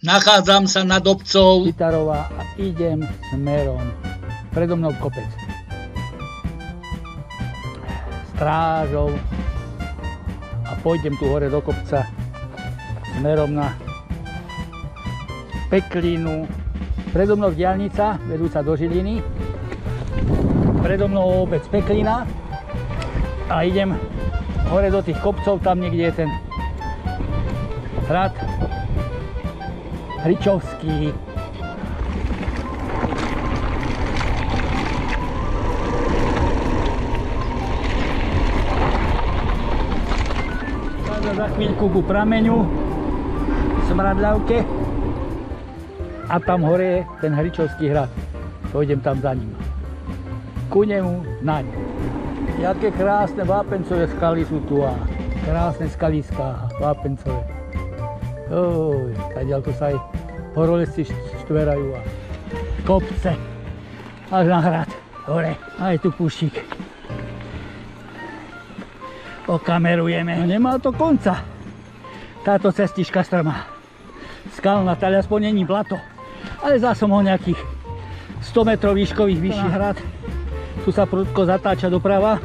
Nachádzam sa nad obcov Kytarová a idem smerom. Predo mnou kopec. Strážou a pôjdem tu hore do kopca smerom na Peklinu. Predo mnou diaľnica vedúca do Žiliny. Predo mnou obec Peklina a idem hore do tých kopcov, tam niekde je ten hrad Hričovský. Za chvíľku ku prameňu, Smradľavke a tam hore je ten Hričovský hrad. Pôjdem tam za ním. Ku nemu naň. Jaké krásne vápencové skaly sú tu a krásne skaliská vápencové. Oj, tadiaľ to sa aj horolezci štverajú a kopce až na hrad, hore, aj tu púštik. Okamerujeme, nemá to konca, táto cestička strmá, skalná, tady aspoň není blato, ale zdá som ho nejakých 100 metrov výškových vyšší hrad, tu sa prudko zatáča doprava,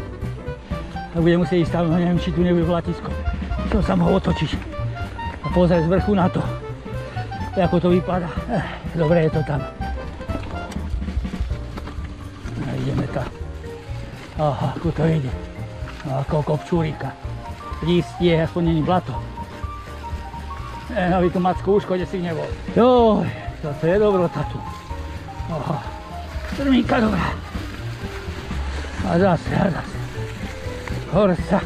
tak budem musieť ísť tam, neviem, či tu nebude vlatisko, čo sa mohol otočiť. A pozrieť z vrchu na to, ako to vypadá. Dobre je to tam. A ideme tam. Aha, ako to ide. Ako kopčúrika. Lístie, aspoň není blato. Aby tu Macko už si nebol. Joj, toto je dobrota tu. Aha, strmínka dobrá. A zase. Horsa,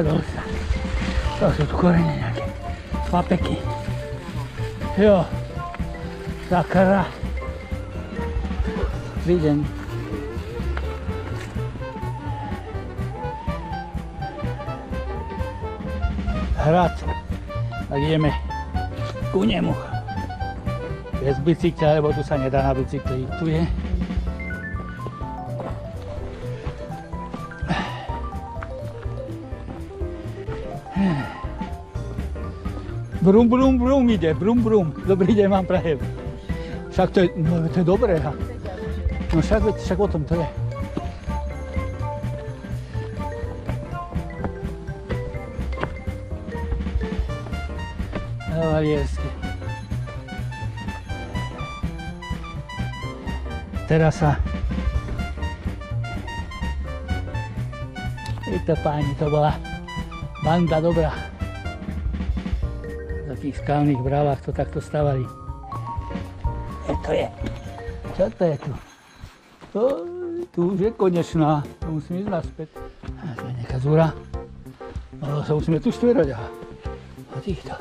dolsa. To sú tu korene nejaké, papeky. Jo, sakra. Vidím. Hrad. Tak ideme ku nemu. Bez bicykla, lebo tu sa nedá na bicykli. Tu je. Brum, brum, brum ide, brum, brum. Dobrý deň vám prajem. Však to je dobré. No však o tom to je. Valiersky. Terasa. To páni, to bola banda dobrá. Na tých skalných brávach to takto stavali. To je. Čo to je tu? Tu už je konečná. To musím ísť naspäť. A to je nejaká zúra. No, sa musíme tu štverať. A týchto.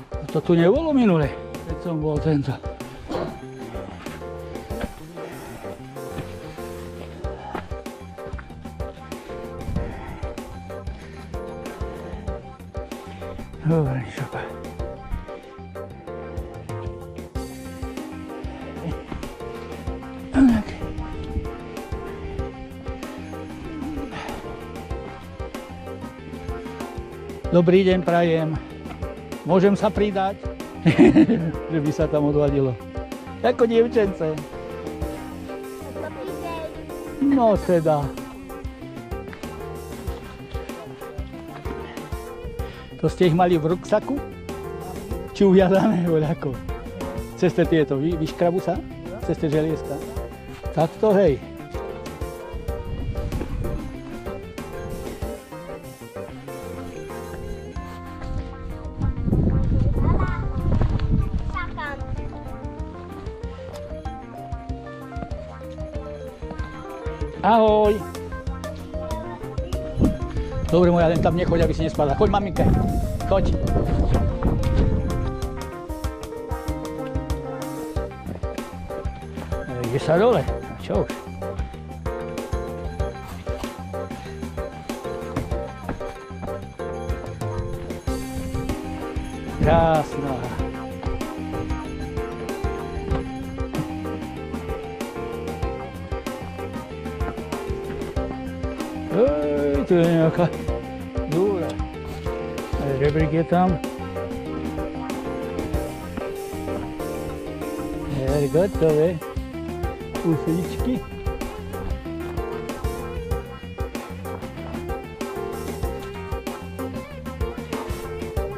A to tu nebolo minule, keď som bol tento. Dobre, šopa. Dobrý deň prajem. Môžem sa pridať? Že by sa tam odvadilo. Ako dievčence. No teda. To ste ich mali v ruksaku? Či uviazané, voľako? Cez tieto, vyškrabu sa? Cez tie želieska? Tak to hej. Ahoj. Dobre, moja, len tam nechoď, aby si nespadla. Choď, maminka. Choď. Ide sa dole. Čo už? Krásna. tu je nejaká dúra. Rebrík je tam. Je gotové. Kúsličky.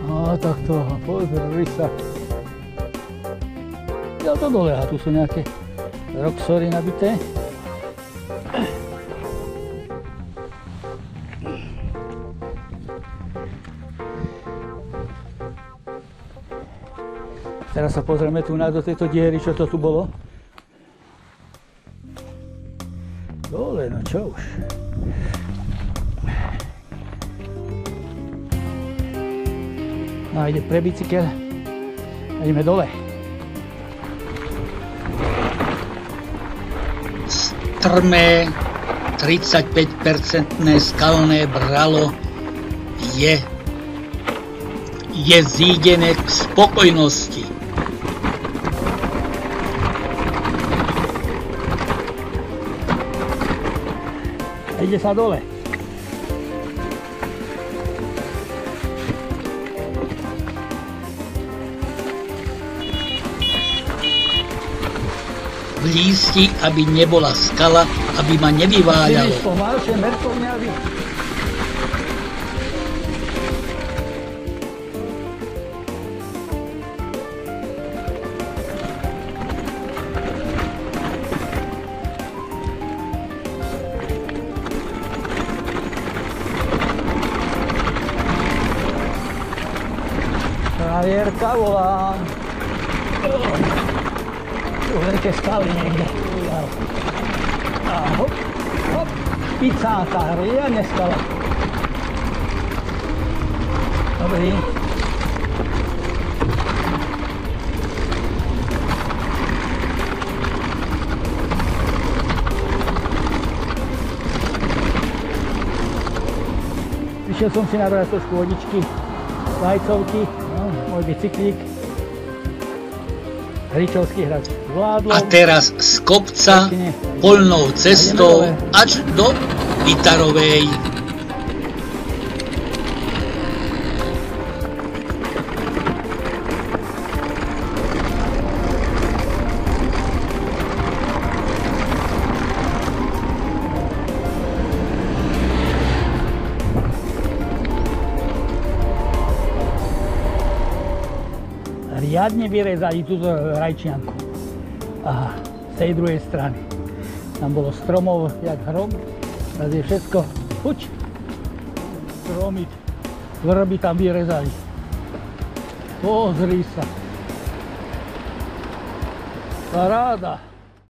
A takto, pozri sa. Ja to dole, a tu sú nejaké roxory nabité. Teraz sa pozrieme tu do tejto diery, čo to tu bolo. Dole, no čo už. No a ide pre bicykel. A ideme dole. Strmé 35% skalné bralo je zídené k spokojnosti. A ide sa dole. V lísti, aby nebola skala, aby ma nevyváľalo. Pomalšie, mŕtvovne, aby... Vierka volá. Tu veľké skaly niekde. A hop, hop. Picáka, riadne skala. Dobrý. Vyšiel som si nabrať trošku vodičky, lajcovky. Môj bicyklík, Hričovský hrad zvládlo. A teraz z kopca poľnou cestou až do Vitarovej. Riadne vyrezali túto rajčianku. Aha, z tej druhej strany. Tam bolo stromov jak hrom. Teraz je všetko puč. Stromy, vrby tam vyrezali. Pozri sa. Paráda.